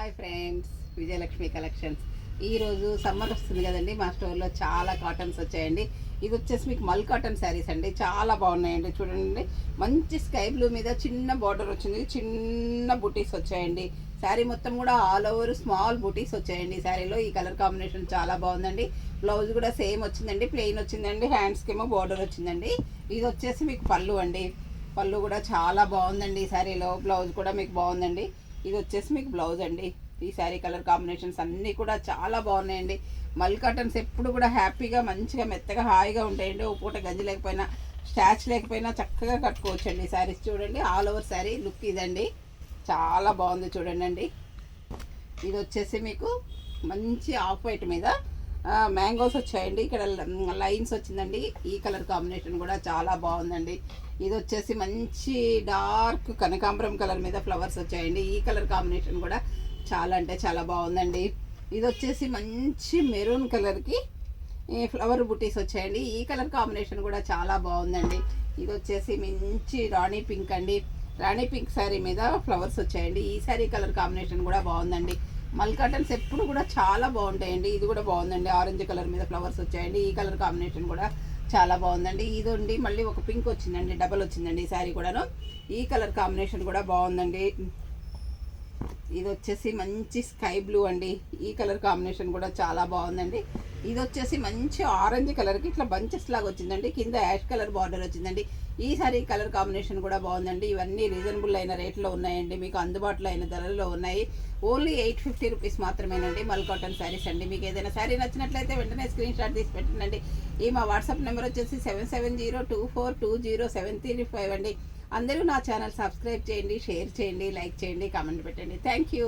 Hi friends, Vijayalakshmi collections. ఈరోజు summer వస్తుంది కదండి, మా స్టోర్లో చాలా కాటన్స్ వచ్చాయండి. ఇది వచ్చేసి మీకు మల్ కాటన్ శారీస్ అండి, చాలా బాగున్నాయండి. చూడండి, మంచి స్కై బ్లూ మీద చిన్న బార్డర్ వచ్చింది, చిన్న బుటీస్ వచ్చాయండి. శారీ మొత్తం కూడా ఆల్ ఓవర్ స్మాల్ బుటీస్ వచ్చాయండి. శారీలో ఈ కలర్ కాంబినేషన్ చాలా బాగుందండి. బ్లౌజ్ కూడా సేమ్ వచ్చిందండి, ప్లెయిన్ వచ్చిందండి. హ్యాండ్స్కి ఏమో బార్డర్ వచ్చిందండి. ఇది వచ్చేసి మీకు పళ్ళు అండి. పళ్ళు కూడా చాలా బాగుందండి. ఈ శారీలో బ్లౌజ్ కూడా మీకు బాగుందండి. ఇది వచ్చేసి మీకు బ్లౌజ్ అండి. ఈ శారీ కలర్ కాంబినేషన్స్ అన్నీ కూడా చాలా బాగున్నాయండి. మల్ కాటన్స్ ఎప్పుడు కూడా హ్యాపీగా మంచిగా మెత్తగా హాయిగా ఉంటాయండి. ఒక పూట గంజి లేకపోయినా స్టాచ్ లేకపోయినా చక్కగా కట్టుకోవచ్చండి. శారీస్ చూడండి, ఆల్ ఓవర్ శారీ లుక్ ఇదండి, చాలా బాగుంది చూడండి అండి. ఇది వచ్చేసి మీకు మంచి ఆఫ్ వైట్ మీద మ్యాంగోస్ వచ్చాయండి. ఇక్కడ లైన్స్ వచ్చిందండి. ఈ కలర్ కాంబినేషన్ కూడా చాలా బాగుందండి. ఇది వచ్చేసి మంచి డార్క్ కనకాంబరం కలర్ మీద ఫ్లవర్స్ వచ్చాయండి. ఈ కలర్ కాంబినేషన్ కూడా చాలా అంటే చాలా బాగుందండి. ఇది వచ్చేసి మంచి మెరూన్ కలర్కి ఫ్లవర్ బుటీస్ వచ్చాయండి. ఈ కలర్ కాంబినేషన్ కూడా చాలా బాగుందండి. ఇది వచ్చేసి మంచి రాణి పింక్ అండి. రాణి పింక్ శారీ మీద ఫ్లవర్స్ వచ్చాయండి. ఈ శారీ కలర్ కాంబినేషన్ కూడా బాగుందండి. మల్ కాటన్స్ ఎప్పుడు కూడా చాలా బాగుంటాయండి. ఇది కూడా బాగుందండి, ఆరెంజ్ కలర్ మీద ఫ్లవర్స్ వచ్చాయండి. ఈ కలర్ కాంబినేషన్ కూడా చాలా బాగుందండి. ఇదండి మళ్ళీ ఒక పింక్ వచ్చిందండి, డబల్ వచ్చిందండి. ఈ శారీ కూడాను ఈ కలర్ కాంబినేషన్ కూడా బాగుందండి. ఇది వచ్చేసి మంచి స్కై బ్లూ అండి. ఈ కలర్ కాంబినేషన్ కూడా చాలా బాగుందండి. ఇది వచ్చేసి మంచి ఆరెంజ్ కలర్కి ఇట్లా బంచెస్ లాగా వచ్చిందండి. కింద యాష్ కలర్ బార్డర్ వచ్చిందండి. ఈ సారీ కలర్ కాంబినేషన్ కూడా బాగుందండి. ఇవన్నీ రీజనబుల్ అయిన రేట్లో ఉన్నాయండి, మీకు అందుబాటులో అయిన ధరల్లో ఉన్నాయి. ఓన్లీ 850 రూపీస్ మాత్రమేనండి. మల్ కాటన్ శారీస్ అండి. మీకు ఏదైనా శారీ నచ్చినట్లయితే వెంటనే స్క్రీన్ షాట్ తీసి పెట్టండి. ఈ మా వాట్సాప్ నెంబర్ వచ్చేసి 7702420735 అండి. అందరూ నా ఛానల్ సబ్స్క్రైబ్ చేయండి, షేర్ చేయండి, లైక్ చేయండి, కామెంట్ పెట్టండి. Thank you.